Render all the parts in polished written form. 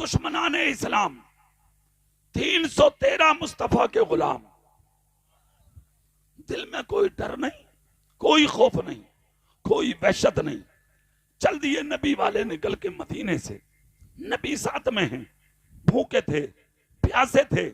दुश्मनाने इस्लाम, 313 मुस्तफा के गुलाम, दिल में कोई डर नहीं, कोई खौफ नहीं, कोई वहशत नहीं। चल दिए नबी वाले निकल के मदीने से। नबी साथ में हैं, भूखे थे, प्यासे थे,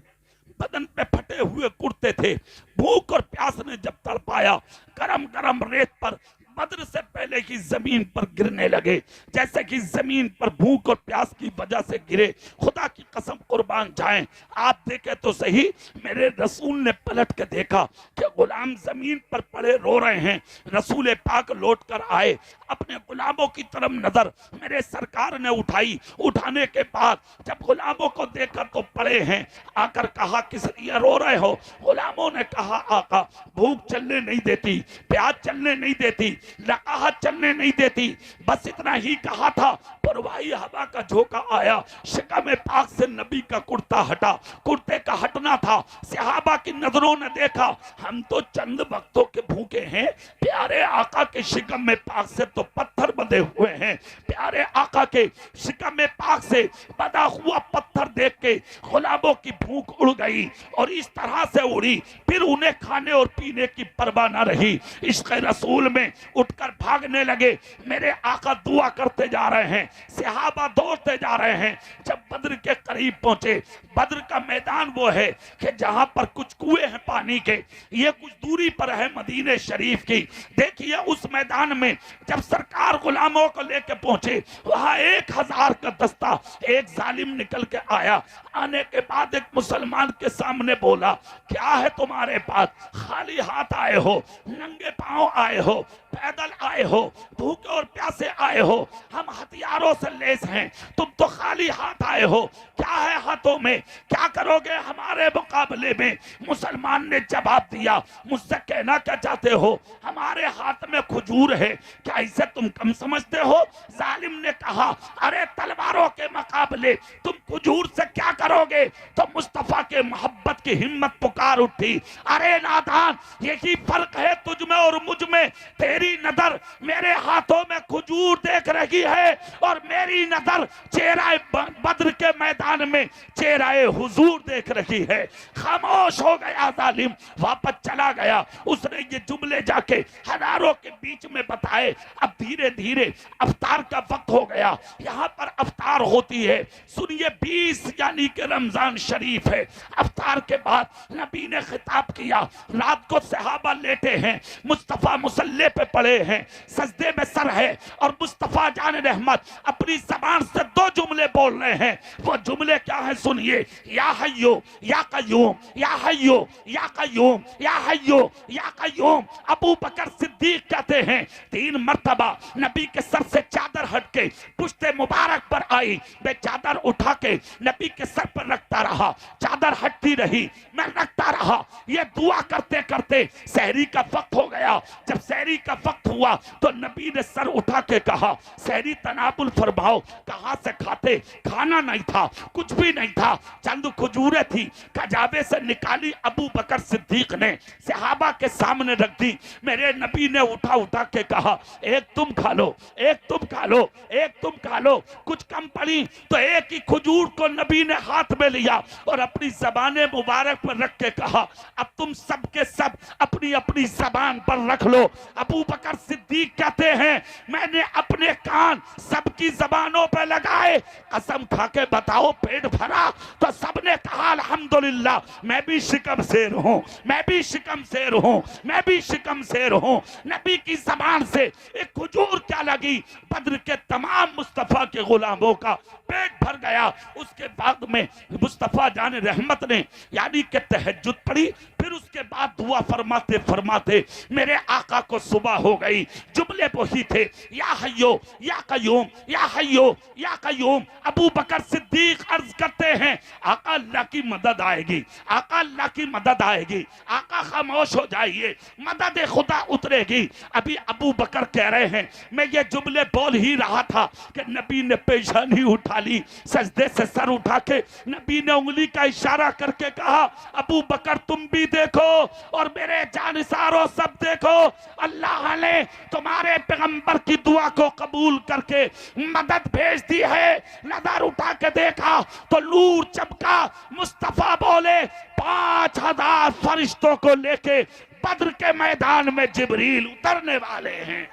बदन पे फटे हुए कुर्ते थे। भूख और प्यास ने जब तड़पाया, गरम गरम रेत पर बद्र से पहले की जमीन पर गिरने लगे, जैसे कि जमीन पर भूख और प्यास की वजह से गिरे। खुदा की कसम कुर्बान जाएं, आप देखे तो सही, मेरे रसूल ने पलट के देखा कि गुलाम जमीन पर पड़े रो रहे हैं। रसूल पाक लौट कर आए, अपने गुलामों की तरफ नजर मेरे सरकार ने उठाई। उठाने के बाद जब गुलामों को देखकर तो पड़े हैं, आकर कहा किस लिए रो रहे हो? गुलामों ने कहा आका भूख चलने नहीं देती, प्यास चलने नहीं देती, लकाहत चलने नहीं देती। बस इतना ही कहा था, परवाही हवा का झोंका आया, शिकम पाक से नबी का कुर्ता हटा। कुर्ते का हटना था, सहाबा की नजरों ने देखा हम तो चंद वक्तों के भूखे हैं, प्यारे आका के शिकम में पाक से तो पत्थर बंधे हुए हैं। प्यारे आका के शिकम में पाक से बंधा हुआ पत्थर देख के गुलामों की भूख उड़ गई, और इस तरह से उड़ी फिर उन्हें खाने और पीने की परवाह न रही। इश्क़ रसूल में उठकर भागने लगे। मेरे आका दुआ करते जा रहे हैं, सहाबा दौड़ते जा रहे हैं। जब बद्र के करीब पहुंचे, बद्र का मैदान वो है कि जहां पर कुछ कुएं हैं पानी के, ये कुछ दूरी पर है मदीने शरीफ की। देखिए उस मैदान में जब सरकार गुलामों को लेकर पहुंचे, वहां 1000 का दस्ता एक जालिम निकल के आया। आने के बाद एक मुसलमान के सामने बोला, क्या है तुम्हारे पास? खाली हाथ आए हो, नंगे पांव आए हो, पैदल आए हो, भूखे और प्यासे आए हो, हम हथियारों से लैस हैं, तुम तो खाली हाथ आए हो, क्या है हाथों में? क्या करोगे हमारे मुकाबले में? मुसलमान ने जवाब दिया, मुझसे कहना क्या चाहते हो? हमारे हाथ में खजूर है, क्या इसे तुम कम समझते हो? जालिम ने कहा, अरे तलवारों के मुकाबले तुम खजूर से क्या करोगे? तो मुस्तफा के मोहब्बत की हिम्मत पुकार उठी, अरे नादान, यही फर्क है तुझ में और मुझ में। तेरी नजर मेरे हाथों में खजूर देख रही है, और मेरी नजर चेहरा बद्र के मैदान में चेहरा हुजूर देख रही है। खामोश हो गया जालिम, वापस चला गया। उसने ये जुमले जाके हजारों के बीच में बताए। अब धीरे धीरे अफ्तार का वक्त हो गया। यहाँ पर अफ्तार होती है, सुनिए 20 यानी कि रमजान शरीफ है। अफ्तार के बाद नबी ने खिताब किया। रात को सहाबा लेटे हैं, मुस्तफा मुसल्ले पे पड़े हैं, सजदे में सर है, और मुस्तफा जान रहमत अपनी जबान से 2 जुमले बोल रहे हैं। वो जुमले क्या है सुनिए, या हय्यो या कय्यूम, या हय्यो या कय्यूम, या हय्यो या कय्यूम। अबू बकर सिद्दीक कहते हैं 3 मर्तबा नबी के सर से चादर हटके पुश्ते मुबारक पर आई। मैं चादर उठा के नबी के सर पर रखता रहा, चादर हटती रही, मैं रखता रहा। ये दुआ करते करते सहरी का वक्त हो गया। जब सहरी का वक्त हुआ तो नबी ने सर उठा के कहा, सहरी तनाबुल फरमाओ। कहां से खाते? खाना नहीं था, कुछ भी नहीं था, चंद खजूरें थी, खजाबे से निकाली अबू बकर सिद्दीक ने, सहाबा के सामने रख दी। मेरे नबी ने उठा उठा के कहा, एक तुम खा लो, एक तुम खा लो, एक तुम खा लो। कुछ कम पड़ी तो एक ही खजूर को नबी ने हाथ में लिया और अपनी जबान मुबारक पर रख के कहा, अब तुम सब के सब अपनी अपनी जबान पर रख लो। अबू बकर सिद्दीक कहते हैं, मैंने अपने कान सबकी जबानों पर लगाए, कसम खा के बताओ पेट भरा? तो सबने कहा अल्हम्दुलिल्लाह। मैं भी शिकम शेर हूं, मैं भी शिकम शेर हूं, मैं भी शिकम शेर हूं। नबी की जबान से एक खजूर क्या लगी, बद्र के तमाम मुस्तफा के गुलामों का पेट भर गया। उसके बाद में मुस्तफा जान रहमत ने यानी कि तहज्जुद पढ़ी, फिर उसके बाद दुआ फरमाते फरमाते मेरे आका को सुबह हो गई। जुमले वही थे, या हय्यो या कय्यूम, या हय्यो या कय्यूम। अबू बकर सिद्दीक अर्ज करते हैं, आका अल्लाह की मदद आएगी, आका अल्लाह की मदद आएगी, आका खामोश हो जाइए, मदद खुदा उतरेगी। अभी अबू बकर कह रहे हैं, मैं ये जुमले बोल ही रहा था कि नबी ने पेशानी उठा ली सजदे से सर उठा के नबी ने उंगली का इशारा करके कहा, अबू बकर तुम भी देखो और मेरे जानिसारों सब देखो, अल्लाह ने तुम्हारे पैगंबर की दुआ को कबूल करके मदद भेज दी है। नजर उठा के देखा तो नूर चमका। मुस्तफा बोले 5000 फरिश्तों को लेके बद्र के मैदान में जिब्रील उतरने वाले हैं।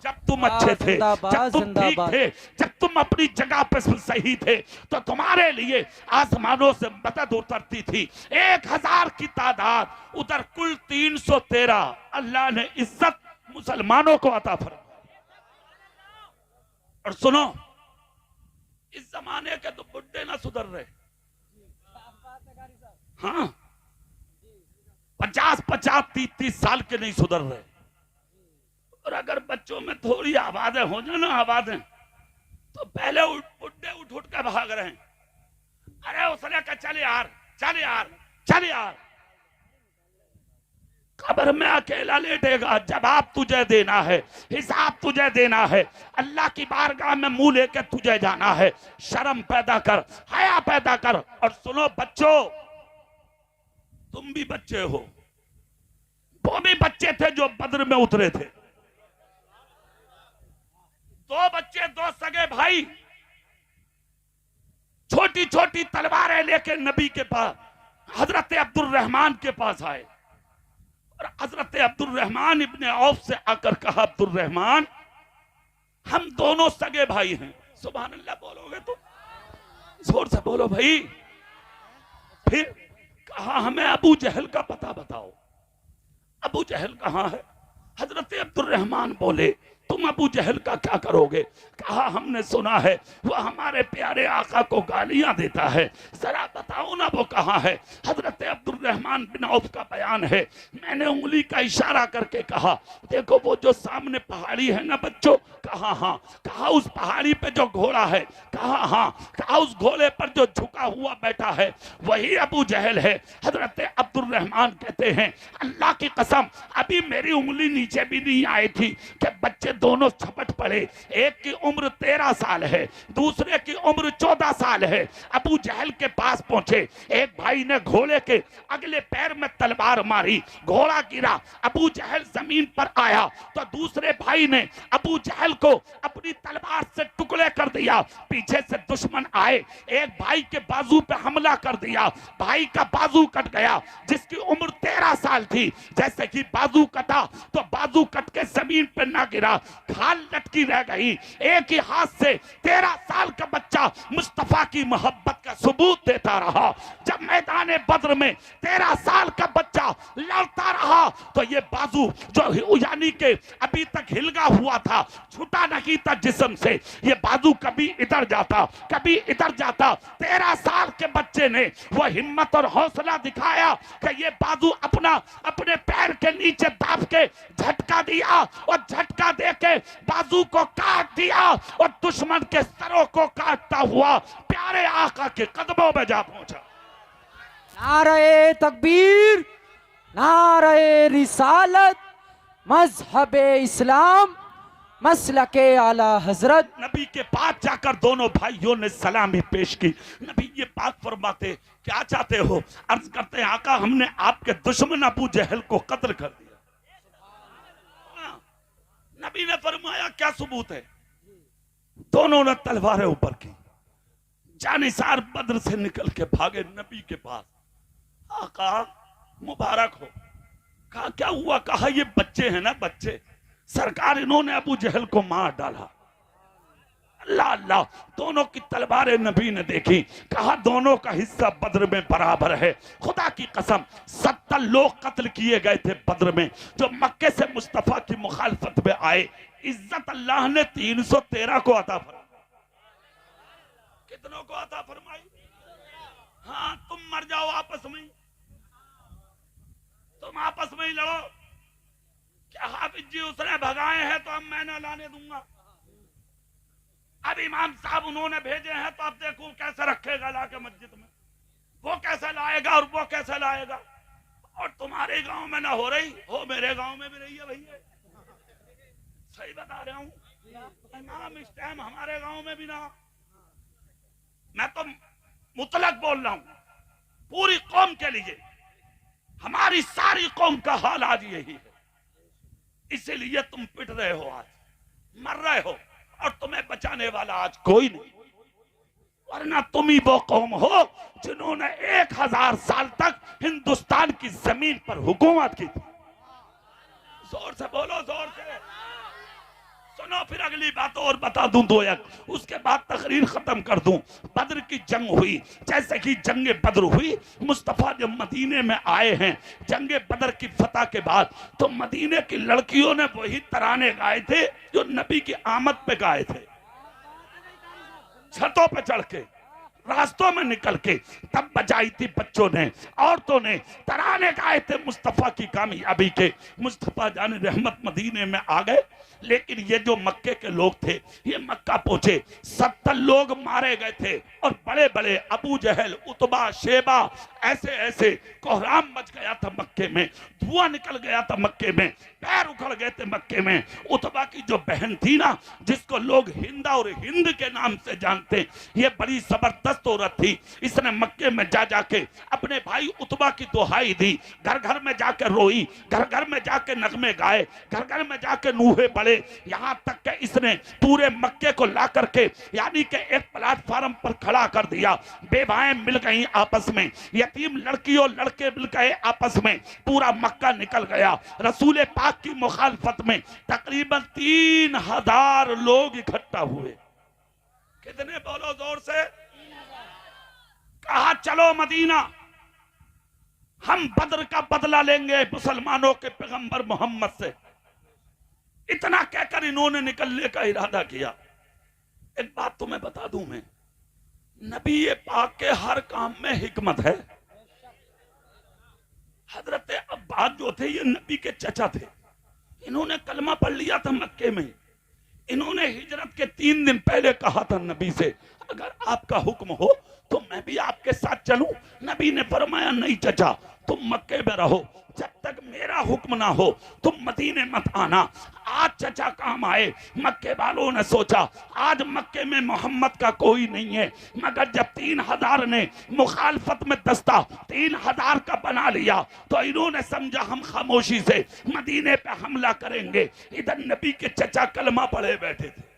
जब तुम अच्छे थे, जब तुम ठीक थे, जब तुम अपनी जगह पे सही थे, तो तुम्हारे लिए आसमानों से मदद उतरती थी। 1000 की तादाद, उधर कुल 313। अल्लाह ने इज्जत मुसलमानों को अता फरमाई। और सुनो, इस जमाने के तो बुड्ढे ना सुधर रहे। हाँ, 50-50, 30-30 साल के नहीं सुधर रहे। और अगर बच्चों में थोड़ी आवाजें हो जाए ना, आवाजें, तो पहले बुड्ढे उठ उठ कर भाग रहे हैं। अरे उसने कहा चल यार, चल यार, चल यार। कब्र में अकेला लेटेगा, जवाब तुझे देना है, हिसाब तुझे देना है, अल्लाह की बारगाह में मुंह लेकर तुझे जाना है। शर्म पैदा कर, हया पैदा कर। और सुनो बच्चों, तुम भी बच्चे हो, वो भी बच्चे थे जो बद्र में उतरे थे। 2 बच्चे, 2 सगे भाई, छोटी छोटी तलवारें लेके नबी के पास, हजरत अब्दुल रहमान के पास आए। और हजरत अब्दुल रहमान इब्ने औफ से आकर कहा, अब्दुल रहमान हम दोनों सगे भाई हैं। सुभान अल्लाह बोलोगे तो जोर से बोलो भाई। फिर कहा हमें अबू जहल का पता बताओ। अबू जहल कहाँ है? हजरत अब्दुल रहमान बोले, तुम अबू जहल का क्या करोगे? कहा हमने सुना है वो हमारे प्यारे आका को गालियां देता है, जरा बताओ ना वो कहाँ है। हजरत अब्दुल रहमान बिन औफ का बयान है, मैंने उंगली का इशारा करके कहा, देखो वो जो सामने पहाड़ी है ना बच्चों। कहा हाँ। कहा उस पहाड़ी पे जो घोड़ा है। कहा हाँ। कहा उस घोड़े पर जो झुका हुआ बैठा है वही अबू जहल है। हजरत अब्दुल रहमान कहते हैं, अल्लाह की कसम अभी मेरी उंगली नीचे भी नहीं आई थी कि बच्चे दोनों झपट पड़े। एक की उम्र 13 साल है, दूसरे की उम्र 14 साल है। अबू जहल के पास पहुंचे, एक भाई ने घोड़े के अगले पैर में तलवार मारी, घोड़ा गिरा, अबू जहल जमीन पर आया तो दूसरे भाई ने अबू जहल को अपनी तलवार से टुकड़े कर दिया। पीछे से दुश्मन आए, एक भाई के बाजू पे हमला कर दिया, भाई का बाजू कट गया जिसकी उम्र 13 साल थी। जैसे कि बाजू कटा तो बाजू कट के जमीन पे ना गिरा, खाल लटकी रह गई। एक ही हाथ से 13 साल का बच्चा मुस्तफा की मोहब्बत का सबूत देता रहा। जब मैदान बद्र में 13 साल का बच्चा लड़ता रहा तो ये बाजू जो यानी के अभी तक हिलगा हुआ था, छूटा नहीं था जिस्म से, ये बाजू कभी इधर जाता कभी इधर जाता। 13 साल के बच्चे ने वो हिम्मत और हौसला दिखाया कि ये बाजू अपने पैर के नीचे दाब के झटका दिया और झटका देके बाजू को काट दिया और दुश्मन के सरों को काटता हुआ प्यारे आका के कदमों में जा पहुंचा। नारे तकबीर, नारे रिसालत, मजहबे इस्लाम, मसलके आला हजरत। नबी के पास जाकर दोनों भाइयों ने सलामी पेश की। नबी ये बात फरमाते, क्या चाहते हो? अर्ज करते हैं, आका हमने आपके दुश्मन अबू जहल को कत्ल कर दिया। नबी ने फरमाया क्या सबूत है? दोनों ने तलवारें ऊपर की, जानिसार बद्र से निकल के भागे नबी के पास। आका मुबारक हो। कहा क्या हुआ? कहा ये बच्चे हैं ना, बच्चे, सरकार इन्होंने अबू जहल को मार डाला। अल्लाह अल्लाह, दोनों की तलवारें नबी ने देखी। कहा दोनों का हिस्सा बद्र में बराबर है। खुदा की कसम 70 लोग कत्ल किए गए थे बद्र में जो मक्के से मुस्तफा की मुखालफत में आए। इज्जत अल्लाह ने 313 को अता फरमाई। कितनों को अता फरमाई? हाँ, तुम मर जाओ आपस में, तुम आपस में ही लड़ो। क्या हाफिज जी उसने भगाए हैं तो अब मैं ना लाने दूंगा। अब इमाम साहब उन्होंने भेजे हैं तो अब देखो कैसे रखेगा ला के मस्जिद में, वो कैसे लाएगा और वो कैसे लाएगा। और तुम्हारे गांव में ना हो रही हो, मेरे गांव में भी रही है भैया, सही बता रहा हूं। इमाम इस टाइम हमारे गांव में भी ना, मुतलक बोल रहा हूं, पूरी कौम के लिए। हमारी सारी कौम का हाल आज यही है, इसीलिए तुम पिट रहे हो, आज मर रहे हो, और तुम्हें बचाने वाला आज कोई नहीं। वरना तुम ही वो कौम हो जिन्होंने 1000 साल तक हिंदुस्तान की जमीन पर हुकूमत की थी। जोर से बोलो, जोर से सुनो। फिर अगली बात और बता दूं दो एक, उसके बाद तकरीर खत्म कर दूं। बद्र की जंग हुई, जैसे कि जंग बद्र हुई, मुस्तफा जब मदीने में आए हैं जंग बद्र की फतह के बाद, तो मदीने की लड़कियों ने वही तराने गाए थे जो नबी की आमद पे गाए थे। छतों पे चढ़ के, रास्तों में निकल के तब बजाई थी बच्चों ने, औरतों ने तराने गाए थे मुस्तफा की कामयाबी के। मुस्तफा जान रहमत मदीने में आ गए, लेकिन ये जो मक्के के लोग थे, ये मक्का पहुंचे, 70 लोग मारे गए थे, और बड़े बड़े अबू जहल, उतबा, शेबा, ऐसे ऐसे कोहराम मच गया था मक्के में, धुआं निकल गया था मक्के में, पैर उखड़ गए थे मक्के में। उतबा की जो बहन थी ना, जिसको लोग हिंदा और हिंद के नाम से जानते, ये बड़ी जबरदस्त औरत थी। इसने मक्के में जा जाके अपने भाई उतबा की दुहाई दी, घर घर में जाके रोई, घर घर में जाके नगमे गाए, घर घर में जाके नूहे पड़े, यहां तक कि इसने पूरे मक्के को ला करके यानी कि एक प्लेटफार्म पर खड़ा कर दिया। बेवाएं मिल गई आपस में, यतीम लड़की और लड़के मिल गए आपस में, पूरा मक्का निकल गया। रसूल पाक की मुखालफत में तकरीबन 3000 लोग इकट्ठा हुए। कितने बोलो जोर से? कहा चलो मदीना, हम बद्र का बदला लेंगे मुसलमानों के पैगंबर मोहम्मद से। इतना कहकर इन्होंने निकलने का इरादा किया। एक बात तुम्हें बता दूं मैं, नबी पाक के हर काम में हिकमत है। हजरत अब्बास जो थे, ये नबी के चचा थे, इन्होंने कलमा पढ़ लिया था मक्के में। इन्होंने हिजरत के 3 दिन पहले कहा था नबी से, अगर आपका हुक्म हो तो मैं भी आपके साथ चलूं। नबी ने फरमाया नहीं चचा, तुम मक्के में रहो, जब तक मेरा हुक्म ना हो तुम मदीने मत आना। आज चचा काम आए। मक्के वालों ने सोचा आज मक्के में मोहम्मद का कोई नहीं है, मगर जब 3000 ने मुखालफत में दस्ता 3000 का बना लिया, तो इन्होंने समझा हम खामोशी से मदीने पे हमला करेंगे। इधर नबी के चचा कलमा पढ़े बैठे थे।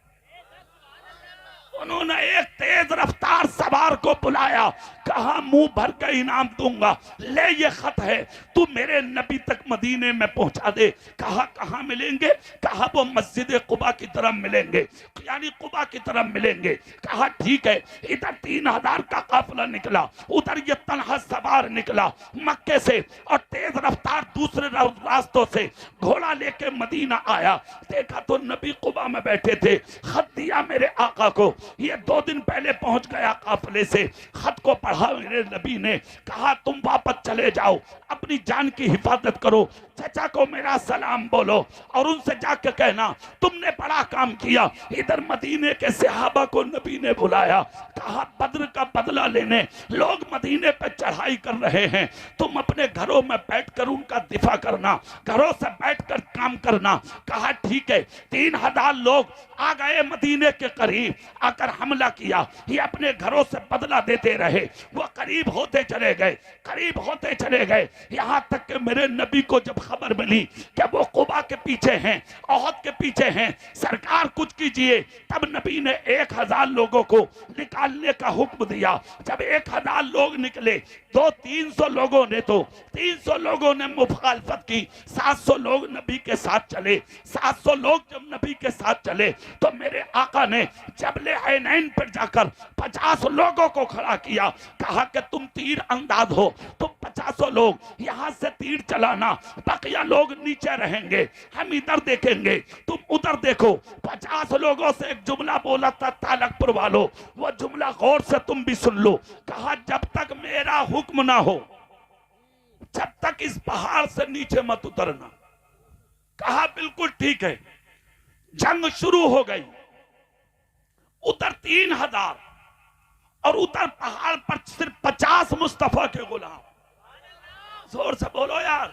उन्होंने एक तेज रफ्तार सवार को बुलाया, कहा मुंह भर के इनाम दूंगा, ले ये खत है, तू मेरे नबी तक मदीने में पहुंचा दे। कहा कहां मिलेंगे? कहा वो मस्जिद कुबा की तरफ मिलेंगे, यानी कुबा की तरफ मिलेंगे। कहा ठीक है। इधर 3000 का काफिला निकला, उधर ये तनहा सवार निकला मक्के से, और तेज रफ्तार दूसरे रास्तों से घोड़ा लेके मदीना आया। देखा तो नबी कुबा में बैठे थे। खत दिया मेरे आका को, ये 2 दिन पहले पहुंच गया काफिले से। खत को पढ़ा मेरे नबी ने, कहा तुम वापस चले जाओ, अपनी जान की हिफाजत करो, चचा को मेरा सलाम बोलो, और उनसे जाकर कहना तुमने बड़ा काम किया। इधर मदीने के सहाबा को नबी ने बुलाया, कहा बद्र का बदला लेने लोग मदीने पे चढ़ाई कर रहे हैं, तुम अपने घरों में बैठकर उनका दिफा करना, घरों से बैठकर काम करना। कहा ठीक है। 3000 लोग आ गए मदीने के करीब, आकर हमला किया। ये अपने घरों से बदला देते रहे, वो करीब होते चले गए, करीब होते चले गए, यहां तक कि मेरे नबी को जब खबर मिली कि वो कुबा के पीछे हैं, ओहद के पीछे हैं, सरकार कुछ कीजिए, तब नबी ने 1000 लोगों को निकालने का हुक्म दिया। जब 1000 लोग निकले, 200-300 लोगों ने, तो 300 लोगों ने मुखालफत की, 700 लोग नबी के साथ चले। 700 लोग जब नबी के साथ चले, तो मेरे आका ने जबले ऐनैन पर जाकर 50 लोगों को खड़ा किया। कहा कि तुम तीर अंदाज हो, तुम 50 लोग यहां से तीर चलाना, बकिया लोग नीचे रहेंगे, हम इधर देखेंगे, तुम उधर देखो। 50 लोगों से एक जुमला बोला था तालकपुर वालों, वो जुमला गौर से तुम भी सुन लो। कहा जब तक मेरा हुक्म ना हो, जब तक इस पहाड़ से नीचे मत उतरना। कहा बिल्कुल ठीक है। जंग शुरू हो गई। उधर 3000 और उधर पहाड़ पर सिर्फ 50 मुस्तफा के गुलाम। जोर से बोलो यार।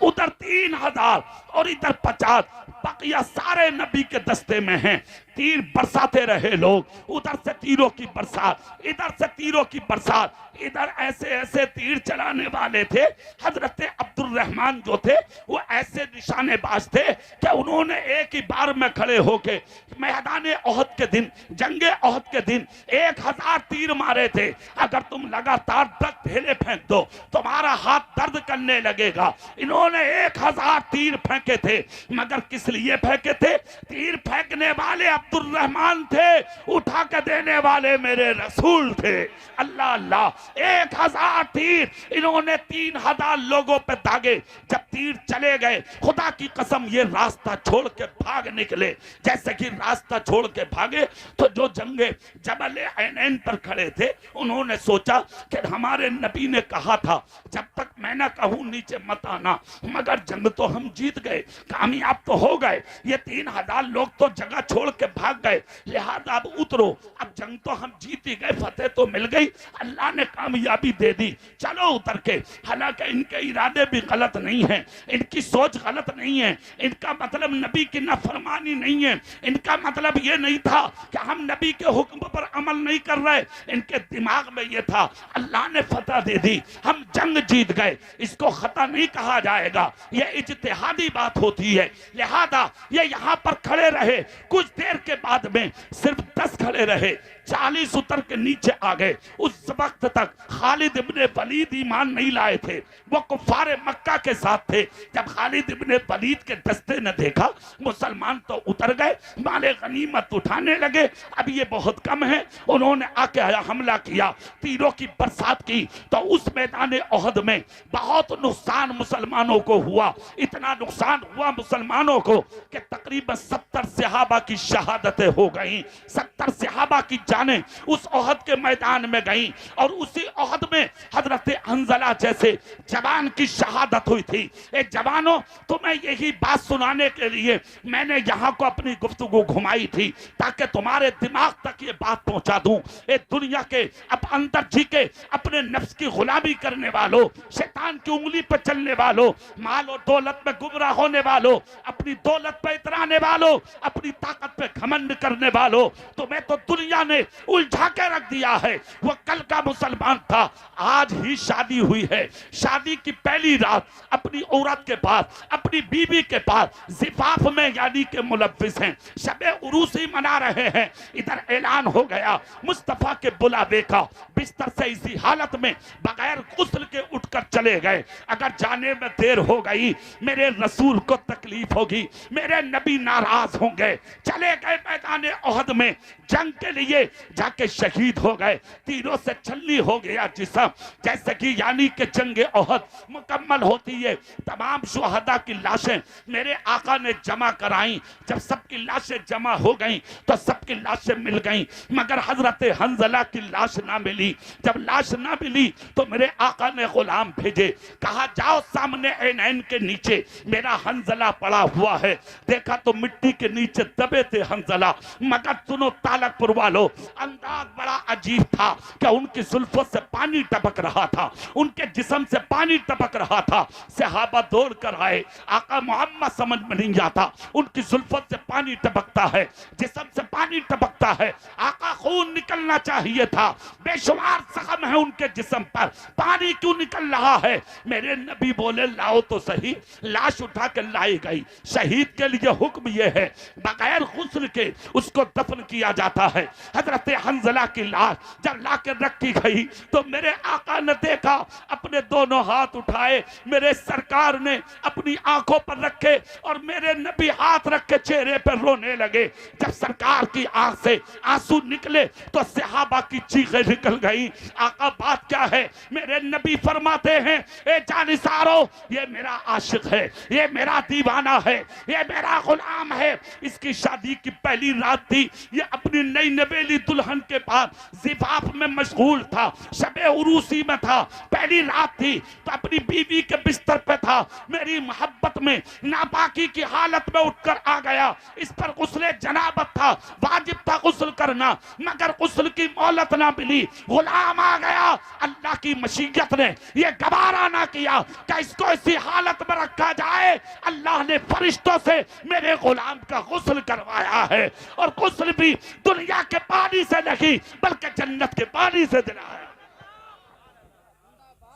उधर 3000 और इधर 50, बकिया सारे नबी के दस्ते में हैं। तीर बरसाते रहे लोग, उधर से तीरों की बरसात, इधर से तीरों की बरसात, इधर ऐसे ऐसे तीर चलाने वाले थे। हजरत अब्दुल रहमान जो थे वो ऐसे निशानेबाज थे कि उन्होंने एक ही बार में खड़े होके मैदान ओहद के दिन, जंगे ओहद के दिन 1000 तीर मारे थे। अगर तुम लगातार 10 ढेले फेंक दो तुम्हारा हाथ दर्द करने लगेगा। इन्होंने 1000 तीर फेंके थे, मगर किस लिए फेंके थे? तीर फेंकने वाले अब्दुल रहमान थे, उठा के देने वाले मेरे रसूल थे। अल्लाह अल्लाह, 1000 तीर इन्होंने 3000 लोगों पे दागे। जब तीर चले गए, खुदा की कसम ये रास्ता छोड़ के भाग निकले। जैसे कि रास्ता छोड़ के भागे तो जो जंगे जबल ऐनैन पर खड़े थे उन्होंने सोचा कि हमारे नबी ने कहा था जब तक मैं ना कहूं नीचे मत आना, मगर जंग तो हम जीत गए, कामयाब तो हो गए। ये 3000 लोग तो जगह छोड़ के भाग गए, लिहाजा अब उतरो, अब जंग तो हम जीत ही गए, फतेह तो मिल गई, अल्लाह ने कामयाबी दे दी, चलो उतर के। हालांकि इनके इरादे भी गलत नहीं है, इनकी सोच गलत नहीं है, इनका मतलब नबी की नाफरमानी नहीं है, इनका मतलब ये नहीं था कि हम नबी के हुक्म पर अमल नहीं कर रहे। इनके दिमाग में ये था अल्लाह ने फतह दे दी, हम जंग जीत गए, इसको खता नहीं कहा जाएगा, ये इज्तिहादी बात होती है। लिहाजा ये यहाँ पर खड़े रहे। कुछ देर के बाद में सिर्फ 10 खड़े रहे, 40 उतर के नीचे आ गए। उस वक्त तक खालिद इब्ने वलीद ईमान नहीं लाए थे, वो कुफारे मक्का के साथ थे। जब खालिद इब्ने वलीद के दस्ते ने देखा मुसलमान तो उतर गए, माले गनीमत उठाने लगे, अब ये बहुत कम है, उन्होंने आके हमला किया, तीरों की बरसात की। तो उस मैदान ओहद में बहुत नुकसान मुसलमानों को हुआ, इतना नुकसान हुआ मुसलमानों को कि तकरीबन 70 सहाबा की शहादतें हो गई। 70 सहाबा की जाने उस ओहद के मैदान में गई, और उसी ओहद में हजरत हंजला जैसे जवान की शहादत हुई थी। ए जवानों, तुम्हें यही बात सुनाने के लिए मैंने यहाँ को अपनी गुफ्तगू घुमाई थी, ताकि तुम्हारे दिमाग तक ये बात पहुंचा दूं। ए दुनिया के अब अंदर जी के अपने नफ्स की गुलामी करने वालों, शैतान की उंगली पर चलने वालों, माल और दौलत में गुमराह होने वालों, अपनी दौलत पे इतराने वालों, अपनी ताकत पे घमंड करने वालों, तुम्हें तो दुनिया ने उलझा के रख दिया है। वो कल का मुसलमान था, आज ही शादी हुई है, शादी की पहली रात अपनी औरत के पास, अपनी बीबी के पास जिफाफ में यानी के मुलव्विस हैं, शबे उरूसी मना रहे हैं। इधर ऐलान हो गया मुस्तफा के बुलावे का, बिस्तर से इसी हालत में बगैर गुस्ल के उठकर चले गए। अगर जाने में देर हो गई मेरे रसूल को तकलीफ होगी, मेरे नबी नाराज होंगे। चले गए मैदान ओहद में जंग के लिए, जाके शहीद हो गए, तीरों से छलनी हो गया जिस्म। जैसे कि यानी कि जंग ओहद मुकम्मल होती है, तमाम शुहदा की लाशें मेरे आका ने जमा कराई। जब सबकी लाशें जमा हो गई तो सबकी लाशें मिल गई, मगर हजरत हंजला की लाश ना मिली। जब लाश ना मिली तो मेरे आका ने गुलाम भेजे, कहा जाओ सामने ऐनैन के नीचे मेरा हंजला पड़ा हुआ है। देखा तो मिट्टी के नीचे दबे थे हंजला, मगर सुनो तालकपुर वालों, अंदाज बड़ा अजीब था कि उनकी जुल्फों से पानी टपक रहा था, उनके जिस्म से पानी टपक रहा था। सहाबा दौड़ कर आए, आका मोहम्मद समझ में नहीं आता, उनकी जुल्फों से पानी टपकता है, जिस्म से पानी टपकता है, आका खून निकलना चाहिए था, बेशुमार जख्म है उनके जिस्म पर, पानी क्यों निकल रहा है? मेरे नबी बोले लाओ तो सही। लाश उठा कर लाई गई। शहीद के लिए हुक्म यह है बगैर गुस्ल के उसको दफन किया जाता है। हजरत हंजला की लाश जब लाकर रखी गई तो मेरे आका ने देखा, अपने दोनों हाथ उठाए, मेरे सरकार ने अपनी आंखों पर रखे और मेरे नबी हाथ रख के चेहरे पर रोने लगे। जब सरकार की आंख से आंसू निकले तो सहाबा की चीखें निकल गई। आका बात क्या है? मेरे नबी फरमाते हैं, ए जानिसारो, ये मेरा आशिक है, ये मेरा दीवाना है, ये मेरा गुलाम है। इसकी शादी की पहली रात थी, ये अपनी नई नवेली दुल्हन के पास जिफाफ में मशगूल था, शबे उरूसी में था, पहली रात थी तो अपनी बीवी के बिस्तर पे था, मेरी मोहब्बत में नापाकी की हालत में उठकर आ गया। इस पर गुस्ले जनाबत था, वाजिब था गुस्ल करना, मगर गुस्ल की मोहलत ना मिली। गुलाम आ गया, अल्लाह की मशीयत ने ये गवारा ना किया कि इसको इसी हालत में रखा जाए। अल्लाह ने फरिश्तों से मेरे गुलाम का गुस्ल करवाया है, और गुस्ल भी दुनिया के पानी से नहीं बल्कि जन्नत के पानी से दिलाया।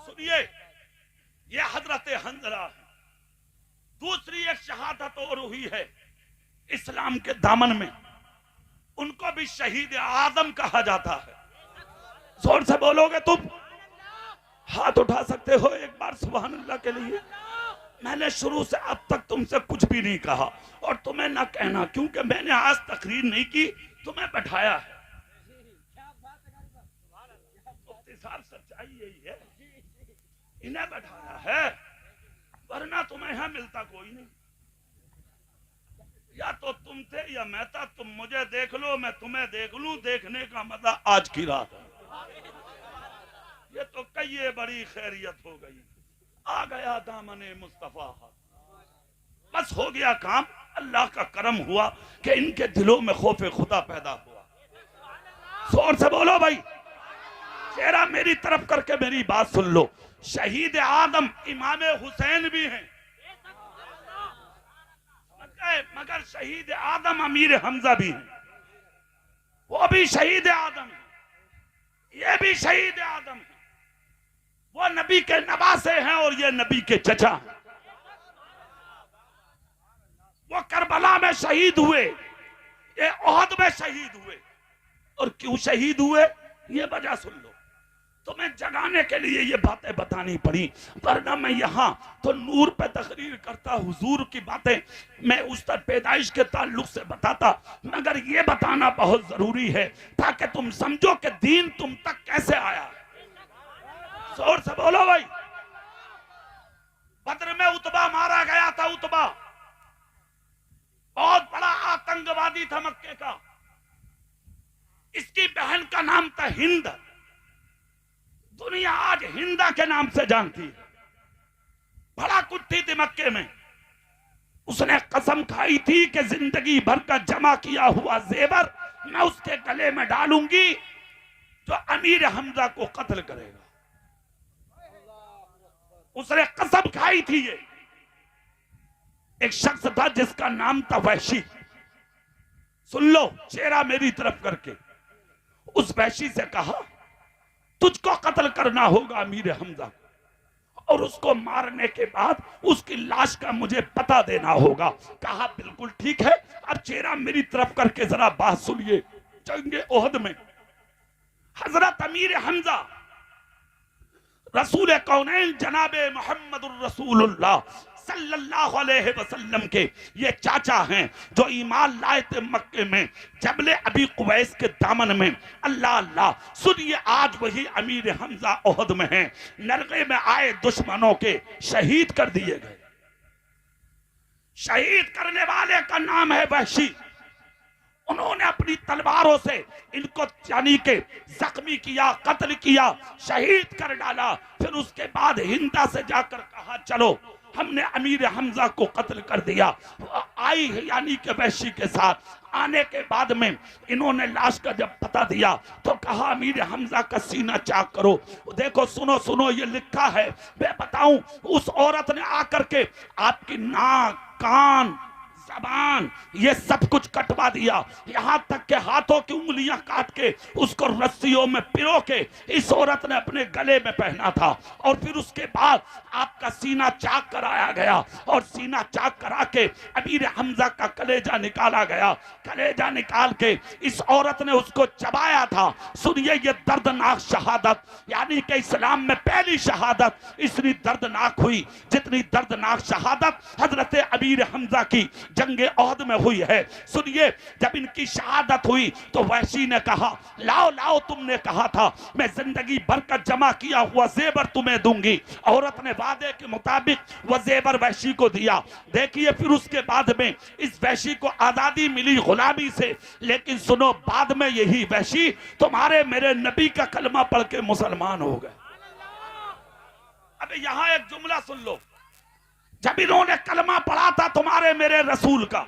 सुनिए, ये हजरत हंजला है। दूसरी एक शहादत और हुई है इस्लाम के दामन में, उनको भी शहीद आजम कहा जाता है। जोर से बोलोगे तुम? हाथ उठा सकते हो एक बार सुभान अल्लाह के लिए। मैंने शुरू से अब तक तुमसे कुछ भी नहीं कहा, और तुम्हें ना कहना, क्योंकि मैंने आज तकरीर नहीं की, तुम्हें बैठाया है। सच्चाई यही है, इन्हें बैठाया है, वरना तुम्हें यहां मिलता कोई नहीं। या तो तुम थे या मैं था। तुम मुझे देख लो, मैं तुम्हें देख लूं, देखने का मजा आज की रात है। ये तो कई बड़ी खैरियत हो गई। आ गया दामने मुस्तफा, बस हो गया काम। अल्लाह का करम हुआ कि इनके दिलों में खौफे खुदा पैदा हुआ। जोर से बोलो भाई, चेहरा मेरी तरफ करके मेरी बात सुन लो। शहीद आदम इमाम हुसैन भी हैं, मगर शहीद आदम अमीर हमजा भी हैं। वो भी शहीद आदम है, ये भी शहीद आदम है। वो नबी के नवासे हैं और ये नबी के चचा हैं। वो करबला में शहीद हुए, ये ओहद में शहीद हुए। और क्यों शहीद हुए ये वजह सुन लो। तुम्हें जगाने के लिए ये बातें बतानी पड़ी, वरना मैं यहाँ तो नूर पे तकरीर करता, हुजूर की बातें मैं उस तर पैदाइश के ताल्लुक से बताता, मगर ये बताना बहुत जरूरी है ताकि तुम समझो कि दीन तुम तक कैसे आया। जोर से बोलो भाई। बद्र में उतबा मारा गया था। उतबा बहुत बड़ा आतंकवादी था मक्के का। इसकी बहन का नाम था हिंद। दुनिया आज हिंदा के नाम से जानती है। बड़ा कुट्टी थी मक्के में। उसने कसम खाई थी कि जिंदगी भर का जमा किया हुआ जेवर मैं उसके गले में डालूंगी जो अमीर हमजा को कत्ल करेगा। उसने कसम खाई थी। ये एक शख्स था जिसका नाम था वहशी। सुन लो, चेहरा मेरी तरफ करके। उस वहशी से कहा, तुझको कत्ल करना होगा अमीर हमजा, और उसको मारने के बाद उसकी लाश का मुझे पता देना होगा। कहा बिल्कुल ठीक है। अब चेहरा मेरी तरफ करके जरा बात सुनिए। जंगे ओहद में हजरत अमीर हमजा रसूल कौनैन जनाबे मोहम्मदुर रसूलुल्लाह सल्लल्लाहु अलैहि वसल्लम के ये चाचा हैं जो ईमान लाए थे मक्के में जबले अबी कुवैस के दामन में। अल्लाह अल्लाह सुनिए, आज वही अमीर हमजा ओहद में हैं। नरगे में आए दुश्मनों के शहीद कर दिए गए। शहीद करने वाले का नाम है वहशी। उन्होंने अपनी तलवारों से इनको यानी के जख्मी किया, कत्ल किया, शहीद कर डाला। फिर उसके बाद हिंदा से जाकर कहा, चलो हमने अमीर हमजा को कत्ल कर दिया। आई यानी के वहशी के साथ आने के बाद में इन्होंने लाश का जब पता दिया तो कहा, अमीर हमजा का सीना चाक करो। देखो सुनो सुनो, ये लिखा है, मैं बताऊं। उस औरत ने आकर के आपकी नाक, कान, जबान ये सब कुछ कटवा दिया, यहाँ तक के हाथों की उंगलियां काट के उसको रस्सियों में पिरो के इस औरत ने अपने गले में पहना था। और फिर उसके बाद आपका सीना चाक कराया गया, और सीना चाक करा के अमीर हमजा का कलेजा निकाला गया। कलेजा निकाल के इस औरत ने उसको चबाया था। सुनिए, ये दर्दनाक शहादत, यानी कि इस्लाम में पहली शहादत इतनी दर्दनाक हुई जितनी दर्दनाक शहादत हजरत अमीर हमजा की जंगे ओहद में हुई है। सुनिए, जब इनकी शहादत हुई तो वहशी ने कहा, लाओ लाओ, तुमने कहा था मैं जिंदगी भर का जमा किया हुआ जेवर तुम्हें दूंगी। औरत ने वादे के मुताबिक वह जेवर वहशी को दिया। देखिए, फिर उसके बाद में इस वहशी को आजादी मिली गुलामी से। लेकिन सुनो, बाद में यही वहशी तुम्हारे मेरे नबी का कलमा पढ़ के मुसलमान हो गए। अब यहां एक जुमला सुन लो। जब इन्होंने कलमा पढ़ा था तुम्हारे मेरे रसूल का,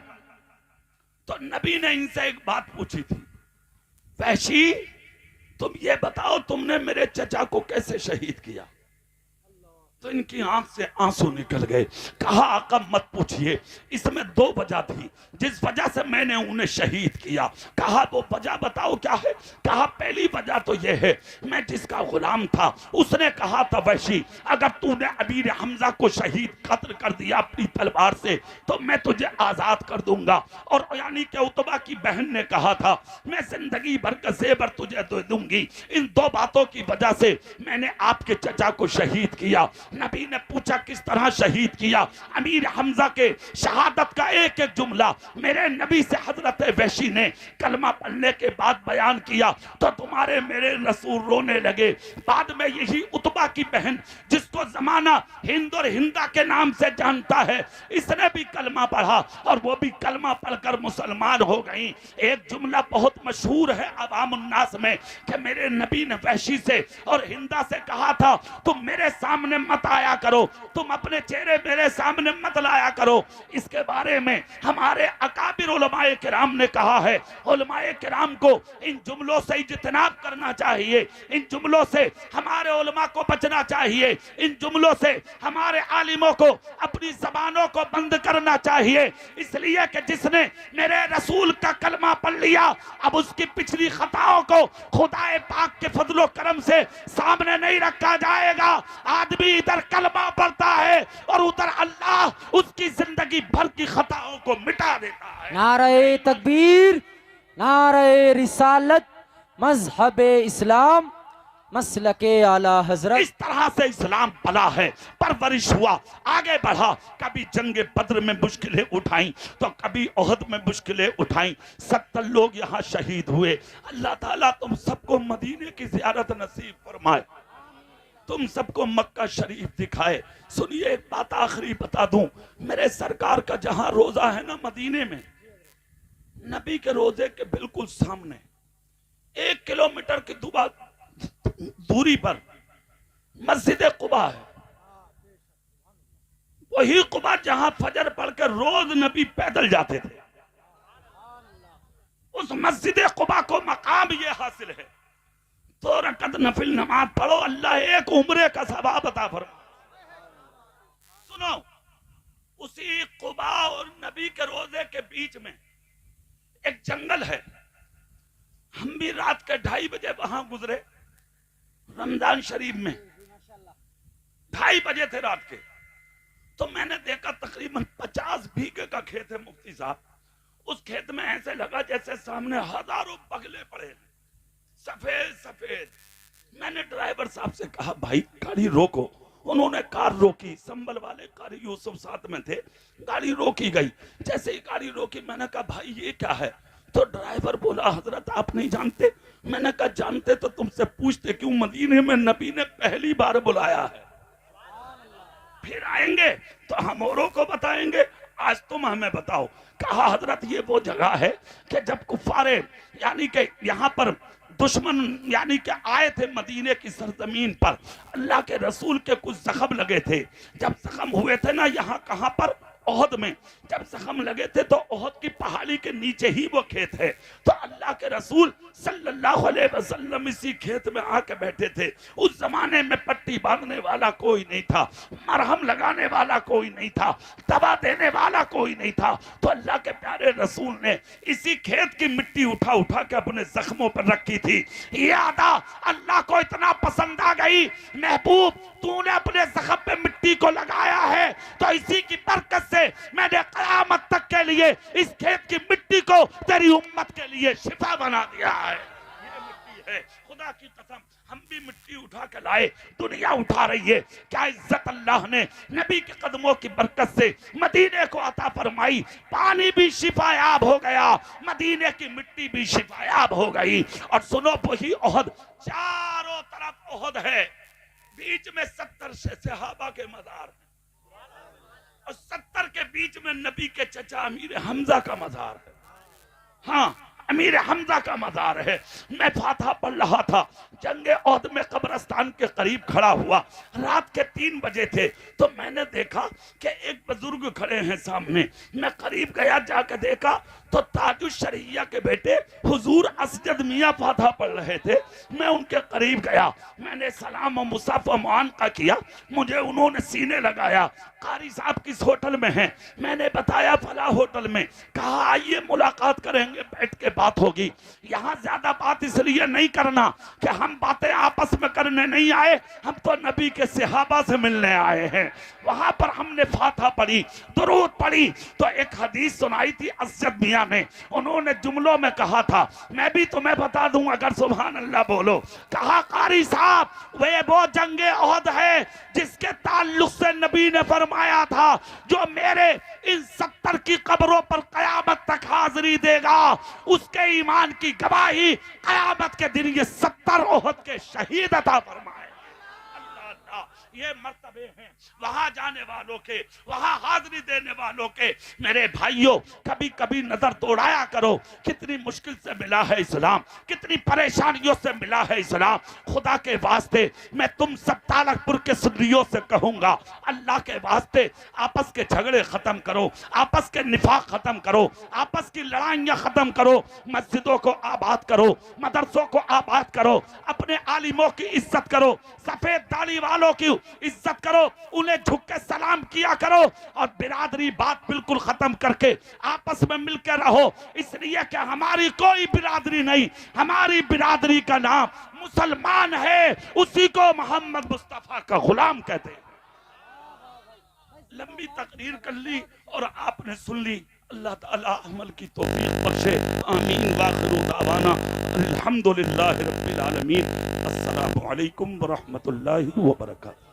तो नबी ने इनसे एक बात पूछी थी, वहशी तुम ये बताओ तुमने मेरे चचा को कैसे शहीद किया? तो इनकी आंख से आंसू निकल गए। कहा आका मत पूछिए, इसमें दो वजह थी जिस वजह से मैंने उन्हें शहीद किया। कहा वो वजह बताओ क्या है? कहा पहली वजह तो यह है, मैं जिसका गुलाम था उसने कहा था वैशी अगर तूने अमीर हमजा को शहीद कत्ल कर दिया अपनी तलवार से तो मैं तुझे आजाद कर दूंगा। और यानी कि उतबा की बहन ने कहा था मैं जिंदगी भर का जेवर तुझे दे दूंगी। इन दो बातों की वजह से मैंने आपके चचा को शहीद किया। नबी ने पूछा किस तरह शहीद किया? अमीर हमजा के शहादत का एक एक जुमला मेरे नबी से हजरत वैशी ने कलमा पढ़ने के बाद बयान किया तो तुम्हारे मेरे रसूल रोने लगे। बाद में यही उतबा की बहन जिसको जमाना हिंद और हिंदा के नाम से जानता है, इसने भी कलमा पढ़ा और वो भी कलमा पढ़कर मुसलमान हो गई। एक जुमला बहुत मशहूर है अवाम उन्नास में कि मेरे नबी ने वैशी से और हिंदा से कहा था तुम मेरे सामने मत आया करो, तुम अपने चेहरे मेरे सामने मत लाया करो। इसके बारे में हमारे अकाबिर उलमाए किराम ने कहा है, उलमाए किराम को इन जुमलों से इज्तिनाब करना चाहिए, इन जुमलों से हमारे उलमा को बचना चाहिए, इन जुमलों से हमारे आलिमों को अपनी जबानों को बंद करना चाहिए। इसलिए कि जिसने मेरे रसूल का कलमा पढ़ लिया अब उसकी पिछली खताओं को खुदाए पाक के फजलो करम से सामने नहीं रखा जाएगा। आदमी इधर कलमा पढ़ता है और उधर अल्लाह उसकी जिंदगी भर की खताओं को मिटा देता है। नारे तकबीर, नारे रिसालत, मजहबे इस्लाम, मसलके आला हजरत। इस तरह से इस्लाम पला है, परवरिश हुआ, आगे बढ़ा। कभी जंगे बद्र में मुश्किलें उठाई तो कभी ओहद में मुश्किलें उठाई। 70 लोग यहाँ शहीद हुए। अल्लाह ताला तुम सबको मदीने की ज़ियारत नसीब फरमाए, तुम सबको मक्का शरीफ दिखाए। सुनिए एक बात आखिरी बता दूं, मेरे सरकार का जहां रोजा है ना मदीने में, नबी के रोजे के बिल्कुल सामने 1 किलोमीटर की दूरी पर मस्जिद कुबा है। वही कुबा जहां फजर पढ़कर रोज नबी पैदल जाते थे। उस मस्जिद कुबा को मकाम ये हासिल है, 2 रकअत नफिल नमाज पढ़ो, अल्लाह एक उम्रे का सवाब अता फरमा। सुनो, उसी कुबा और नबी के रोजे के बीच में एक जंगल है। हम भी रात के 2:30 बजे वहां गुजरे, रमजान शरीफ में 2:30 बजे थे रात के। तो मैंने देखा तकरीबन 50 बीघे का खेत है मुफ्ती साहब। उस खेत में ऐसे लगा जैसे सामने हजारों बगले पड़े हैं, सफेद सफेद। मैंने ड्राइवर साहब से कहा भाई गाड़ी रोको। उन्होंने कार रोकी, संभल वाले कारी यूसुफ साथ में थे, गाड़ी रोकी गई। जैसे ही गाड़ी रोकी मैंने कहा भाई ये क्या है? तो ड्राइवर बोला हजरत आप नहीं जानते? मैंने कहा जानते तो तुमसे पूछते क्यों, मदीने में नबी ने पहली बार बुलाया है, फिर आएंगे तो हम औरों को बताएंगे, आज तुम हमें बताओ। कहा हजरत ये वो जगह है कि जब कुफारे यानी कि यहाँ पर दुश्मन यानी कि आए थे मदीने की सरजमीन पर, अल्लाह के रसूल के कुछ जख्म लगे थे। जब जख्म हुए थे ना यहाँ कहाँ पर, ओहद में, जब जख्म लगे थे तो ओहद की पहाड़ी के नीचे ही वो खेत है। तो अल्लाह के रसूल सल्लल्लाहु अलैहि वसल्लम इसी खेत में आके बैठे थे। उस जमाने में पट्टी बांधने वाला कोई नहीं था, मरहम लगाने वाला कोई नहीं था, दवा देने वाला कोई नहीं था। तो अल्लाह के प्यारे रसूल ने इसी खेत की मिट्टी उठा उठा के अपने जख्मों पर रखी थी। ये अदा अल्लाह को इतना पसंद आ गई, महबूब तूने अपने जख्म पे मिट्टी को लगाया है तो इसी की बरकत से मैंने क़यामत तक के लिए इस खेत की मिट्टी को तेरी उम्मत के लिए शिफा बना दिया है। ये मिट्टी है, खुदा की कसम हम भी मिट्टी उठा के लाए, दुनिया उठा रही है। क्या इज्जत अल्लाह ने नबी के कदमों की बरकत से मदीने को अता फरमाई। पानी भी शिफायाब हो गया, मदीने की मिट्टी भी शिफायाब हो गई। और सुनो वही ओहद, चारों तरफ ओहद है, बीच में 70 सहाबा के मजार और 70 के बीच में नबी के चचा अमीर हमजा का मजार है। हाँ, अमीर हमजा का मजार है। मैं फातिहा पढ़ रहा था, जंगे ओहद में कब्रिस्तान के करीब खड़ा हुआ। रात के 3 बजे थे तो मैंने देखा कि एक बुजुर्ग खड़े हैं सामने। मैं करीब गया, जाकर देखा तो ताजुश शरिया के बेटे हुजूर असजद मियाँ फातिहा पढ़ रहे थे। मैं उनके करीब गया, मैंने सलाम और मुसाफा मुआनका किया। मुझे उन्होंने सीने लगाया। कारी साहब किस होटल में हैं? मैंने बताया फला होटल में। कहा आइए मुलाकात करेंगे, बैठ के बात होगी। यहाँ ज्यादा बात इसलिए नहीं करना कि हम बातें आपस में करने नहीं आए, हम तो नबी के सहाबा से मिलने आए हैं। वहां पर हमने फातिहा पढ़ी, दुरूद पढ़ी, तो एक हदीस सुनाई थी असजद मियाँ ने। उन्होंने जुमलों में कहा था, मैं भी तुम्हें बता दूं अगर सुभान अल्लाह बोलो। कहा कारी साहब, वो जंगे ओहद है जिसके ताल्लुक से नबी ने फरमाया था जो मेरे इन 70 की कब्रों पर कयामत तक हाजिरी देगा, उसके ईमान की गवाही कयामत के दिन ये 70 ओहद के शहीद अता फरमाए। ये मर्तबे हैं वहां जाने वालों के, वहां हाजिरी देने वालों के। मेरे भाइयों, कभी कभी नजर दौड़ाया करो, कितनी मुश्किल से मिला है इस्लाम, कितनी परेशानियों से मिला है इस्लाम। खुदा के वास्ते मैं तुम सब तालकपुर के सुन्नियों से कहूंगा, अल्लाह के वास्ते आपस के झगड़े खत्म करो, आपस के निफाक खत्म करो, आपस की लड़ाइयां खत्म करो, मस्जिदों को आबाद करो, मदरसों को आबाद करो, अपने आलिमों की इज्जत करो, सफेद दाढ़ी वालों की इज्जत करो, उन्हें झुक के सलाम किया करो, और बिरादरी बात बिल्कुल खत्म करके आपस में मिलकर रहो। इसलिए कि हमारी कोई बिरादरी नहीं, हमारी बिरादरी का नाम मुसलमान है, उसी को मोहम्मद मुस्तफा का गुलाम कहते हैं। लंबी तकरीर कर ली और आपने सुन ली। अल्लाह ताला अमल की तौफीक बख्शे। आमीन। वाखिरु दावाना अल्हम्दुलिल्लाहि रब्बिल आलमीन। अस्सलामु अलैकुम व रहमतुल्लाहि व बरकातहू।